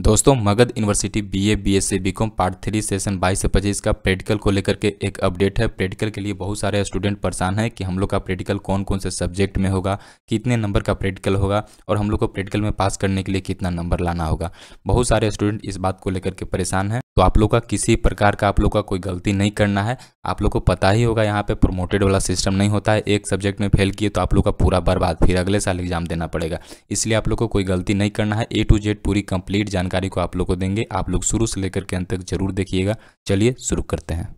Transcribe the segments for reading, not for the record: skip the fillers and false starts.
दोस्तों Magadh university BA BSc BCom part 3 session 22 से 25 का प्रैक्टिकल को लेकर के एक अपडेट है। प्रैक्टिकल के लिए बहुत सारे स्टूडेंट परेशान हैं कि हम लोग का प्रैक्टिकल कौन कौन से सब्जेक्ट में होगा, कितने नंबर का प्रैक्टिकल होगा और हम लोग को प्रैक्टिकल में पास करने के लिए कितना नंबर लाना होगा। बहुत सारे स्टूडेंट इस बात को लेकर के परेशान हैं। तो आप लोग का किसी प्रकार का आप लोग का कोई गलती नहीं करना है। आप लोग को पता ही होगा यहाँ पे प्रमोटेड वाला सिस्टम नहीं होता है। एक सब्जेक्ट में फेल किए तो आप लोग का पूरा बर्बाद, फिर अगले साल एग्जाम देना पड़ेगा। इसलिए आप लोग को कोई गलती नहीं करना है। A to Z पूरी कंप्लीट जानकारी को आप लोग को देंगे। आप लोग शुरू से लेकर के अंत तक जरूर देखिएगा। चलिए शुरू करते हैं।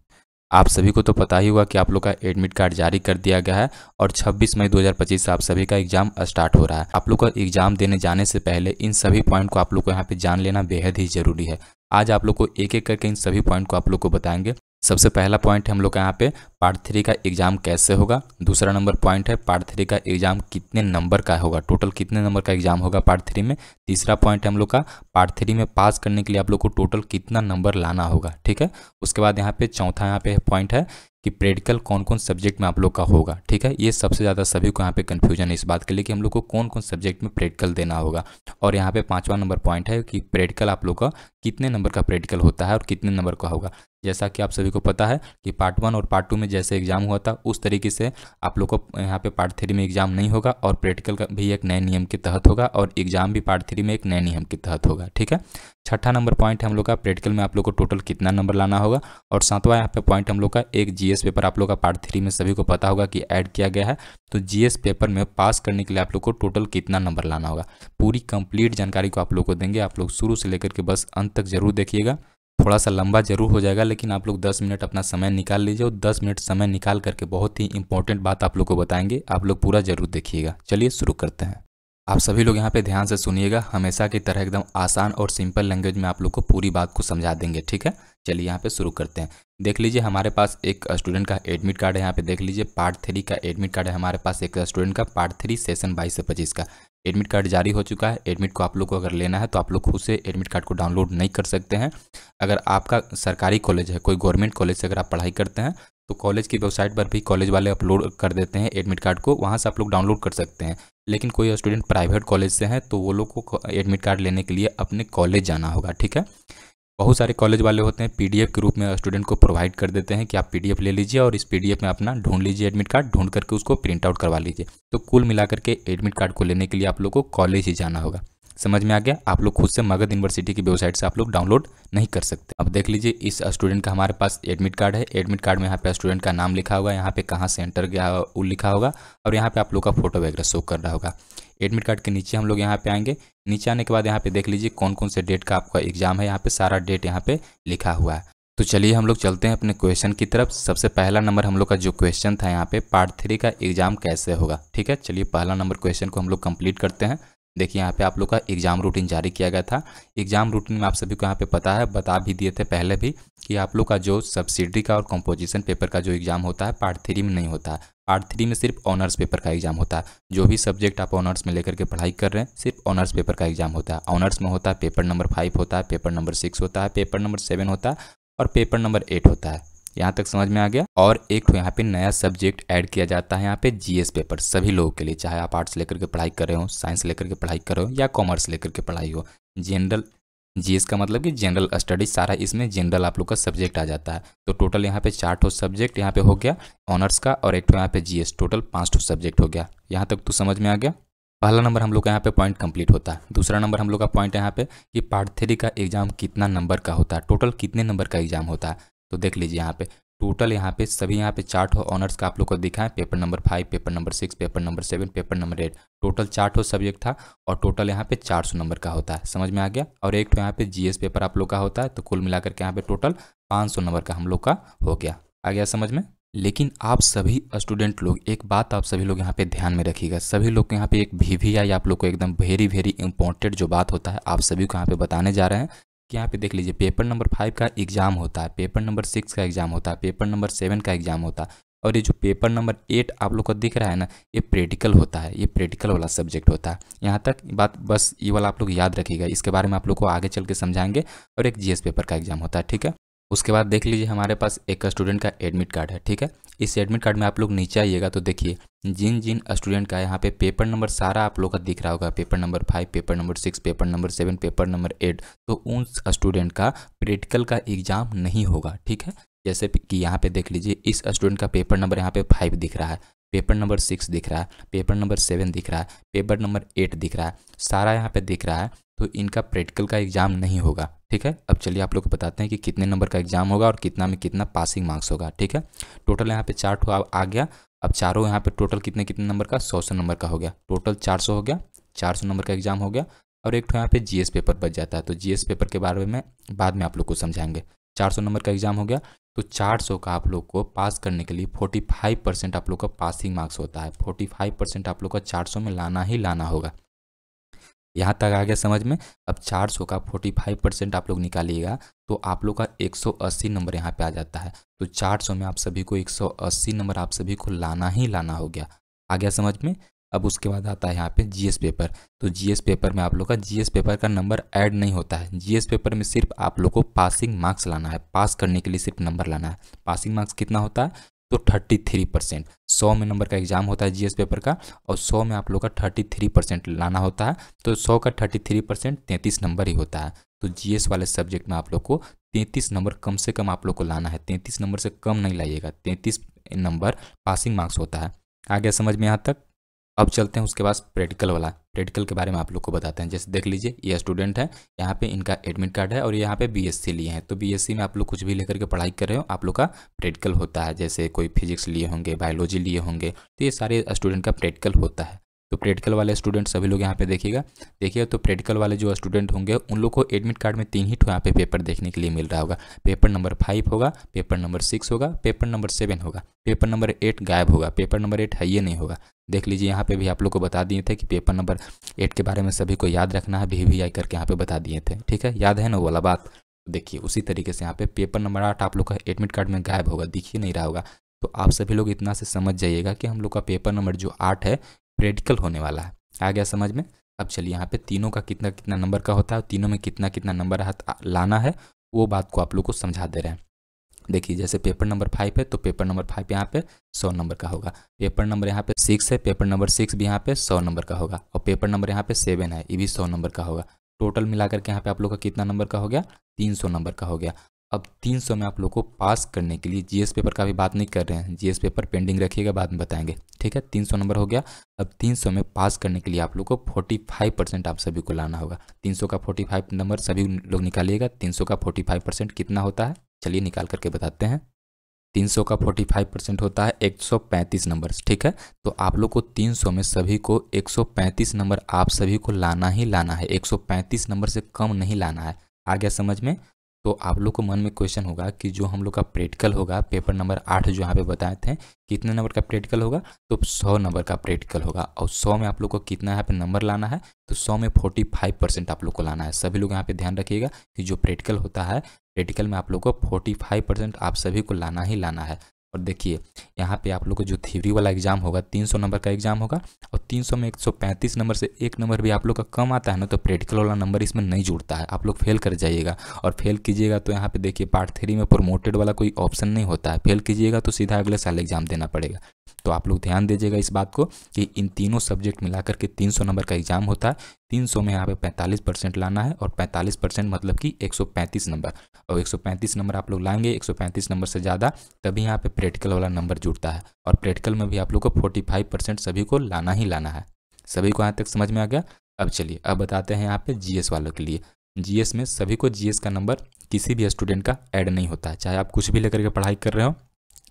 आप सभी को तो पता ही होगा कि आप लोग का एडमिट कार्ड जारी कर दिया गया है और 26 मई 2025 से आप सभी का एग्जाम स्टार्ट हो रहा है। आप लोग का एग्जाम देने जाने से पहले इन सभी पॉइंट को आप लोग को यहाँ पे जान लेना बेहद ही जरूरी है। आज आप लोग को एक एक करके इन सभी पॉइंट को आप लोग को बताएंगे। सबसे पहला पॉइंट है हम लोग का यहाँ पे पार्ट 3 का एग्जाम कैसे होगा। दूसरा नंबर पॉइंट है पार्ट 3 का एग्जाम कितने नंबर का होगा, टोटल कितने नंबर का एग्जाम होगा पार्ट 3 में। तीसरा पॉइंट है हम लोग का पार्ट 3 में पास करने के लिए आप लोग को टोटल कितना नंबर लाना होगा, ठीक है। उसके बाद यहाँ पे चौथा यहाँ पे पॉइंट है कि प्रैक्टिकल कौन कौन सब्जेक्ट में आप लोग का होगा, ठीक है। ये सबसे ज़्यादा सभी को यहाँ पे कन्फ्यूजन है इस बात के लिए कि हम लोग को कौन कौन सब्जेक्ट में प्रैक्टिकल देना होगा। और यहाँ पे पाँचवा नंबर पॉइंट है कि प्रैक्टिकल आप लोग का कितने नंबर का प्रैक्टिकल होता है और कितने नंबर का होगा। जैसा कि आप सभी को पता है कि पार्ट 1 और पार्ट 2 में जैसे एग्जाम हुआ था उस तरीके से आप लोग को यहाँ पे पार्ट 3 में एग्जाम नहीं होगा और प्रैक्टिकल का भी एक नए नियम के तहत होगा और एग्जाम भी पार्ट 3 में एक नए नियम के तहत होगा, ठीक है। छठा नंबर पॉइंट है हम लोग का प्रैक्टिकल में आप लोग को टोटल कितना नंबर लाना होगा। और सातवां यहाँ पे पॉइंट हम लोग का एक जीएस पेपर आप लोग का पार्ट 3 में सभी को पता होगा कि ऐड किया गया है। तो जीएस पेपर में पास करने के लिए आप लोग को टोटल कितना नंबर लाना होगा, पूरी कंप्लीट जानकारी को आप लोग को देंगे। आप लोग शुरू से लेकर के बस अंत तक जरूर देखिएगा। थोड़ा सा लंबा जरूर हो जाएगा लेकिन आप लोग 10 मिनट अपना समय निकाल लीजिए और 10 मिनट समय निकाल करके बहुत ही इंपॉर्टेंट बात आप लोग को बताएंगे। आप लोग पूरा जरूर देखिएगा। चलिए शुरू करते हैं। आप सभी लोग यहाँ पे ध्यान से सुनिएगा। हमेशा की तरह एकदम आसान और सिंपल लैंग्वेज में आप लोग को पूरी बात को समझा देंगे, ठीक है। चलिए यहाँ पे शुरू करते हैं। देख लीजिए हमारे पास एक स्टूडेंट का एडमिट कार्ड है। यहाँ पे देख लीजिए पार्ट 3 का एडमिट कार्ड है हमारे पास। एक स्टूडेंट का पार्ट 3 सेशन 22 से 25 का एडमिट कार्ड जारी हो चुका है। एडमिट को आप लोग को अगर लेना है तो आप लोग खुद से एडमिट कार्ड को डाउनलोड नहीं कर सकते हैं। अगर आपका सरकारी कॉलेज है, कोई गवर्नमेंट कॉलेज से अगर आप पढ़ाई करते हैं तो कॉलेज की वेबसाइट पर भी कॉलेज वाले अपलोड कर देते हैं एडमिट कार्ड को, वहाँ से आप लोग डाउनलोड कर सकते हैं। लेकिन कोई स्टूडेंट प्राइवेट कॉलेज से हैं तो वो लोग को एडमिट कार्ड लेने के लिए अपने कॉलेज जाना होगा, ठीक है। बहुत सारे कॉलेज वाले होते हैं पीडीएफ के रूप में स्टूडेंट को प्रोवाइड कर देते हैं कि आप पीडीएफ ले लीजिए और इस पीडीएफ में अपना ढूंढ लीजिए एडमिट कार्ड, ढूंढ करके उसको प्रिंट आउट करवा लीजिए। तो कुल मिलाकर के एडमिट कार्ड को लेने के लिए आप लोग को कॉलेज ही जाना होगा। समझ में आ गया। आप लोग खुद से मगध यूनिवर्सिटी की वेबसाइट से आप लोग डाउनलोड नहीं कर सकते। अब देख लीजिए इस स्टूडेंट का हमारे पास एडमिट कार्ड है। एडमिट कार्ड में यहाँ पे स्टूडेंट का नाम लिखा होगा, यहाँ पे कहाँ से एंटर गया वो लिखा होगा और यहाँ पे आप लोग का फोटो वगैरह शो कर रहा होगा। एडमिट कार्ड के नीचे हम लोग यहाँ पे आएंगे। नीचे आने के बाद यहाँ पे देख लीजिए कौन कौन से डेट का आपका एग्जाम है। यहाँ पे सारा डेट यहाँ पे लिखा हुआ है। तो चलिए हम लोग चलते हैं अपने क्वेश्चन की तरफ। सबसे पहला नंबर हम लोग का जो क्वेश्चन था यहाँ पे पार्ट 3 का एग्जाम कैसे होगा, ठीक है। चलिए पहला नंबर क्वेश्चन को हम लोग कंप्लीट करते हैं। देखिए यहाँ पे आप लोग का एग्जाम रूटीन जारी किया गया था। एग्जाम रूटीन में आप सभी को यहाँ पे पता है, बता भी दिए थे पहले भी कि आप लोग का जो सब्सिडी का और कंपोजिशन पेपर का जो एग्जाम होता है पार्ट 3 में नहीं होता है। पार्ट 3 में सिर्फ ऑनर्स पेपर का एग्जाम होता है। जो भी सब्जेक्ट आप ऑनर्स में लेकर के पढ़ाई कर रहे हैं सिर्फ ऑनर्स पेपर का एग्जाम होता है। ऑनर्स में होता है पेपर नंबर 5 होता है, पेपर नंबर 6 होता है, पेपर नंबर 7 होता है और पेपर नंबर 8 होता है। यहाँ तक समझ में आ गया। और एक यहाँ पे नया सब्जेक्ट ऐड किया जाता है यहाँ पे जीएस पेपर सभी लोगों के लिए, चाहे आप आर्ट्स लेकर के पढ़ाई कर रहे हो, साइंस लेकर के पढ़ाई कर रहे हो या कॉमर्स लेकर के पढ़ाई हो। जनरल जीएस का मतलब कि जनरल स्टडीज, सारा इसमें जनरल आप लोग का सब्जेक्ट आ जाता है। तो टोटल यहाँ पे 4 सब्जेक्ट यहाँ पे हो गया ऑनर्स का और एक यहाँ पे जीएस, टोटल 5 सब्जेक्ट हो गया। यहाँ तक तो समझ में आ गया। पहला नंबर हम लोग का यहाँ पे पॉइंट कंप्लीट होता है। दूसरा नंबर हम लोग का पॉइंट है यहाँ पे कि पार्ट 3 का एग्जाम कितना नंबर का होता है, टोटल कितने नंबर का एग्जाम होता है। तो देख लीजिए यहाँ पे टोटल यहाँ पे सभी यहाँ पे 4 ऑनर्स का आप लोग को दिखा है। Paper number 5, paper number 6, paper number 7, paper number 8, total 4 subject था और टोटल यहाँ पे 400 नंबर का होता है। समझ में आ गया। और एक यहाँ पे जीएस पेपर आप लोग का होता है। तो कुल मिलाकर के यहाँ पे टोटल 500 नंबर का हम लोग का हो गया। आ गया समझ में। लेकिन आप सभी स्टूडेंट लोग एक बात आप सभी लोग यहाँ पे ध्यान में रखिएगा। सभी लोग यहाँ पे एक VVI आप लोग को एकदम वेरी इंपॉर्टेंट जो बात होता है आप सभी को यहाँ पे बताने जा रहे हैं कि यहाँ पे देख लीजिए पेपर नंबर 5 का एग्जाम होता है, पेपर नंबर 6 का एग्जाम होता है, पेपर नंबर 7 का एग्जाम होता है और ये जो पेपर नंबर 8 आप लोग को दिख रहा है ना, ये प्रैक्टिकल होता है। ये प्रैक्टिकल वाला सब्जेक्ट होता है। यहाँ तक बात बस ये वाला आप लोग याद रखिएगा। इसके बारे में आप लोग को आगे चल के समझाएंगे। और एक जीएस पेपर का एग्जाम होता है, ठीक है। उसके बाद देख लीजिए हमारे पास एक स्टूडेंट का एडमिट कार्ड है, ठीक है। इस एडमिट कार्ड में आप लोग नीचे आइएगा तो देखिए जिन जिन स्टूडेंट का यहाँ पे पेपर नंबर सारा आप लोग का दिख रहा होगा, paper number 5, paper number 6, paper number 7, paper number 8, तो उन स्टूडेंट का प्रैक्टिकल का एग्ज़ाम नहीं होगा। ठीक है, जैसे कि यहाँ पे देख लीजिए इस स्टूडेंट का पेपर नंबर यहाँ पे 5 दिख रहा है, पेपर नंबर 6 दिख रहा है, पेपर नंबर 7 दिख रहा है, पेपर नंबर 8 दिख रहा है, सारा यहाँ पे दिख रहा है, तो इनका प्रैक्टिकल का एग्ज़ाम नहीं होगा। ठीक है, अब चलिए आप लोग को बताते हैं कि कितने नंबर का एग्ज़ाम होगा और कितना में कितना पासिंग मार्क्स होगा। ठीक है, टोटल यहाँ पे 4 ठो आ गया। अब चारों यहाँ पे टोटल कितने कितने नंबर का 100 नंबर का हो गया, टोटल 400 हो गया, 400 नंबर का एग्ज़ाम हो गया। और एक ठो यहाँ पे जीएस पेपर बच जाता है, तो जीएस पेपर के बारे में बाद में आप लोग को समझाएंगे। 400 नंबर का एग्ज़ाम हो गया, तो 400 का आप लोग को पास करने के लिए 45% आप लोग का पासिंग मार्क्स होता है। 45% आप लोग का 400 में लाना ही लाना होगा। यहाँ तक आ गया समझ में। अब 400 का 45% आप लोग निकालिएगा तो आप लोग का 180 नंबर यहाँ पे आ जाता है। तो 400 में आप सभी को 180 नंबर आप सभी को लाना ही लाना हो गया। आ गया समझ में। अब उसके बाद आता है यहाँ पे जीएस पेपर। तो जीएस पेपर में आप लोग का जीएस पेपर का नंबर ऐड नहीं होता है। जीएस पेपर में सिर्फ आप लोग को पासिंग मार्क्स लाना है, पास करने के लिए सिर्फ नंबर लाना है। पासिंग मार्क्स कितना होता है तो 33%। 100 में नंबर का एग्जाम होता है जीएस पेपर का, और 100 में आप लोग का 33% लाना होता है। तो 100 का 33% 33 नंबर ही होता है। तो जीएस वाले सब्जेक्ट में आप लोग को 33 नंबर कम से कम आप लोग को लाना है। 33 नंबर से कम नहीं लाइएगा, 33 नंबर पासिंग मार्क्स होता है। आ गया समझ में यहाँ तक। अब चलते हैं उसके बाद प्रैक्टिकल वाला। प्रैक्टिकल के बारे में आप लोग को बताते हैं। जैसे देख लीजिए ये स्टूडेंट है, यहाँ पे इनका एडमिट कार्ड है और यहाँ पे बीएससी लिए हैं। तो बीएससी में आप लोग कुछ भी लेकर के पढ़ाई कर रहे हो, आप लोग का प्रैक्टिकल होता है। जैसे कोई फिजिक्स लिए होंगे, बायोलॉजी लिए होंगे, तो ये सारे स्टूडेंट का प्रैक्टिकल होता है। तो प्रैक्टिकल वाले स्टूडेंट सभी लोग यहाँ पे देखिए तो प्रैक्टिकल वाले जो स्टूडेंट होंगे उन लोग को एडमिट कार्ड में 3 ही ठो यहाँ पे पेपर देखने के लिए मिल रहा होगा। पेपर नंबर 5 होगा, पेपर नंबर 6 होगा, पेपर नंबर 7 होगा, पेपर नंबर 8 गायब होगा, पेपर नंबर 8 है ये नहीं होगा। देख लीजिए यहाँ पे भी आप लोग को बता दिए थे कि पेपर नंबर 8 के बारे में सभी को याद रखना है, VVI करके यहाँ पे बता दिए थे। ठीक है, याद है ना वो वाला बात। देखिए उसी तरीके से यहाँ पे पेपर नंबर 8 आप लोग का एडमिट कार्ड में गायब होगा, दिख ही नहीं रहा होगा। तो आप सभी लोग इतना से समझ जाइएगा कि हम लोग का पेपर नंबर जो 8 है प्रैक्टिकल होने वाला है। आ गया समझ में। अब चलिए यहाँ पे तीनों का कितना कितना नंबर का होता है, तीनों में कितना कितना नंबर लाना है, वो बात को आप लोग को समझा दे रहे हैं। देखिए जैसे पेपर नंबर 5 है तो पेपर नंबर 5 यहाँ पे 100 नंबर का होगा। पेपर नंबर यहाँ पे 6 है, पेपर नंबर 6 भी यहाँ पे 100 नंबर का होगा। और पेपर नंबर यहाँ पे 7 है, ये भी 100 नंबर का होगा। टोटल मिलाकर के यहाँ पे आप लोग का कितना नंबर का हो गया, 300 नंबर का हो गया। अब 300 में आप लोग को पास करने के लिए जीएस पेपर का भी बात नहीं कर रहे हैं, जीएस पेपर पेंडिंग रखिएगा, बाद में बताएंगे। ठीक है, 300 नंबर हो गया। अब 300 में पास करने के लिए आप लोग को 45% आप सभी को लाना होगा। 300 का 45 नंबर सभी लोग निकालिएगा। 300 का 45% कितना होता है, चलिए निकाल करके बताते हैं। 300 का 45% होता है 135 नंबर। ठीक है, तो आप लोग को 300 में सभी को 135 नंबर आप सभी को लाना ही लाना है। 135 नंबर से कम नहीं लाना है। आ गया समझ में। तो आप लोग को मन में क्वेश्चन होगा कि जो हम लोग का प्रैक्टिकल होगा पेपर नंबर 8 जो यहाँ पे बताए थे, कितने नंबर का प्रैक्टिकल होगा, तो 100 नंबर का प्रैक्टिकल होगा। और 100 में आप लोग को कितना यहाँ पे नंबर लाना है, तो 100 में 45% आप लोग को लाना है। सभी लोग यहाँ पे ध्यान रखिएगा कि जो प्रैक्टिकल होता है, प्रैक्टिकल में आप लोग को 45% आप सभी को लाना ही लाना है। और देखिए यहाँ पे आप लोग को जो थ्योरी वाला एग्जाम होगा 300 नंबर का एग्जाम होगा, और 300 में 135 नंबर से एक नंबर भी आप लोग का कम आता है ना, तो प्रैक्टिकल वाला नंबर इसमें नहीं जुड़ता है, आप लोग फेल कर जाइएगा। और फेल कीजिएगा तो यहाँ पे देखिए पार्ट 3 में प्रमोटेड वाला कोई ऑप्शन नहीं होता है। फेल कीजिएगा तो सीधा अगले साल एग्जाम देना पड़ेगा। तो आप लोग ध्यान दीजिएगा इस बात को कि इन तीनों सब्जेक्ट मिलाकर के 300 नंबर का एग्जाम होता है। 300 में यहाँ पे 45% लाना है, और 45% मतलब कि 135 नंबर। और 135 नंबर आप लोग लाएंगे, 135 नंबर से ज़्यादा, तभी यहाँ पे प्रैक्टिकल वाला नंबर जुड़ता है। और प्रैक्टिकल में भी आप लोग को 45% सभी को लाना ही लाना है। सभी को यहाँ तक समझ में आ गया। अब चलिए अब बताते हैं यहाँ पे जीएस वालों के लिए। जीएस में सभी को जीएस का नंबर किसी भी स्टूडेंट का ऐड नहीं होता है, चाहे आप कुछ भी लेकर के पढ़ाई कर रहे हो,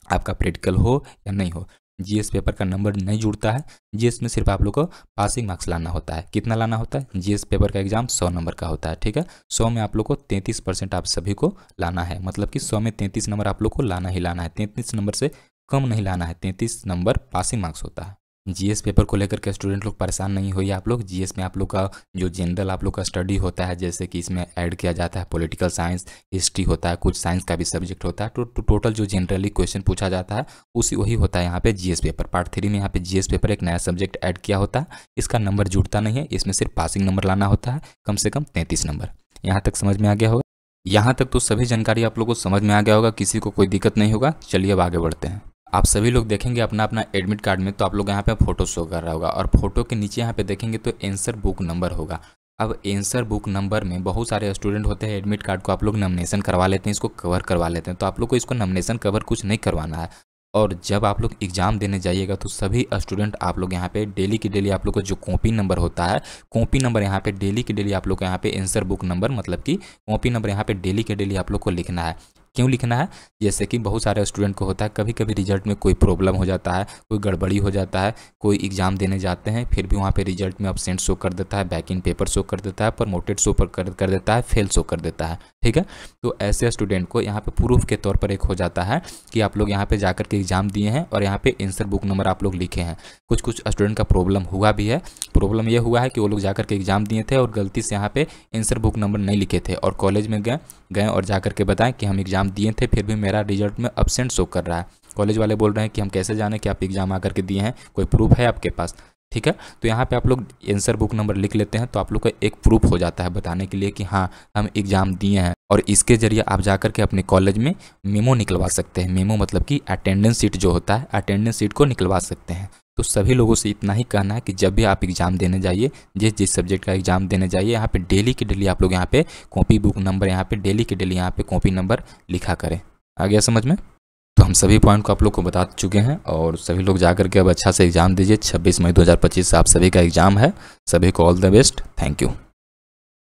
आपका प्रैक्टिकल हो या नहीं हो, जीएस पेपर का नंबर नहीं जुड़ता है। जीएस में सिर्फ आप लोग को पासिंग मार्क्स लाना होता है। कितना लाना होता है, जीएस पेपर का एग्जाम 100 नंबर का होता है। ठीक है, 100 में आप लोग को 33% आप सभी को लाना है, मतलब कि 100 में 33 नंबर आप लोग को लाना ही लाना है। 33 नंबर से कम नहीं लाना है, 33 नंबर पासिंग मार्क्स होता है। जीएस पेपर को लेकर के स्टूडेंट लोग परेशान नहीं होइए आप लोग। जीएस में आप लोग का जो जनरल आप लोग का स्टडी होता है, जैसे कि इसमें ऐड किया जाता है पॉलिटिकल साइंस, हिस्ट्री होता है, कुछ साइंस का भी सब्जेक्ट होता है। तो टोटल जो जनरली क्वेश्चन पूछा जाता है वही होता है यहाँ पे जीएस पेपर। पार्ट 3 में यहाँ पे जीएस पेपर एक नया सब्जेक्ट ऐड किया होता है, इसका नंबर जुड़ता नहीं है, इसमें सिर्फ पासिंग नंबर लाना होता है, कम से कम 33 नंबर। यहाँ तक समझ में आ गया होगा। यहाँ तक तो सभी जानकारी आप लोग को समझ में आ गया होगा, किसी को कोई दिक्कत नहीं होगा। चलिए अब आगे बढ़ते हैं। आप सभी लोग देखेंगे अपना अपना एडमिट कार्ड में, तो आप लोग यहाँ पे फ़ोटो शो कर रहा होगा और फोटो के नीचे यहाँ पे देखेंगे तो आंसर बुक नंबर होगा। अब आंसर बुक नंबर में बहुत सारे स्टूडेंट होते हैं, एडमिट कार्ड को आप लोग नॉमिनेशन करवा लेते हैं, इसको कवर करवा लेते हैं। तो आप लोग को इसको नॉमिनेशन कवर कुछ नहीं करवाना है। और जब आप लोग एग्ज़ाम देने जाइएगा तो सभी स्टूडेंट आप लोग यहाँ पे डेली की डेली आप लोग को जो कॉपी नंबर होता है, कॉपी नंबर यहाँ पे डेली की डेली आप लोग को यहाँ पे आंसर बुक नंबर मतलब कि कॉपी नंबर यहाँ पे डेली के डेली आप लोग को लिखना है। क्यों लिखना है? जैसे कि बहुत सारे स्टूडेंट को होता है कभी कभी रिजल्ट में कोई प्रॉब्लम हो जाता है, कोई गड़बड़ी हो जाता है, कोई एग्ज़ाम देने जाते हैं फिर भी वहाँ पे रिजल्ट में एब्सेंट शो कर देता है, बैक इन पेपर शो कर देता है, प्रमोटेड शो कर देता है, फेल शो कर देता है। ठीक है, तो ऐसे स्टूडेंट को यहाँ पे प्रूफ के तौर पर एक हो जाता है कि आप लोग यहाँ पे जाकर के एग्ज़ाम दिए हैं और यहाँ पे आंसर बुक नंबर आप लोग लिखे हैं। कुछ स्टूडेंट का प्रॉब्लम हुआ भी है। प्रॉब्लम ये हुआ है कि वो लोग जाकर के एग्ज़ाम दिए थे और गलती से यहाँ पे आंसर बुक नंबर नहीं लिखे थे और कॉलेज में गए और जाकर के बताएं कि हम एग्ज़ाम दिए थे फिर भी मेरा रिजल्ट में एब्सेंट शो कर रहा है। कॉलेज वाले बोल रहे हैं कि हम कैसे जाने कि आप एग्ज़ाम आकर के दिए हैं, कोई प्रूफ है आपके पास? ठीक है, तो यहाँ पे आप लोग आंसर बुक नंबर लिख लेते हैं तो आप लोग का एक प्रूफ हो जाता है बताने के लिए कि हाँ हम एग्ज़ाम दिए हैं। और इसके जरिए आप जाकर के अपने कॉलेज में मेमो निकलवा सकते हैं। मेमो मतलब कि अटेंडेंस शीट जो होता है, अटेंडेंस शीट को निकलवा सकते हैं। तो सभी लोगों से इतना ही कहना है कि जब भी आप एग्ज़ाम देने जाइए, जिस सब्जेक्ट का एग्ज़ाम देने जाइए, यहाँ पे डेली की डेली आप लोग यहाँ पे कॉपी बुक नंबर यहाँ पे डेली की डेली यहाँ पे कॉपी नंबर लिखा करें। आ गया समझ में? तो हम सभी पॉइंट को आप लोग को बता चुके हैं और सभी लोग जाकर के अब अच्छा से एग्ज़ाम दीजिए। 26 मई 2025 से आप सभी का एग्ज़ाम है। सभी को all the best. Thank you.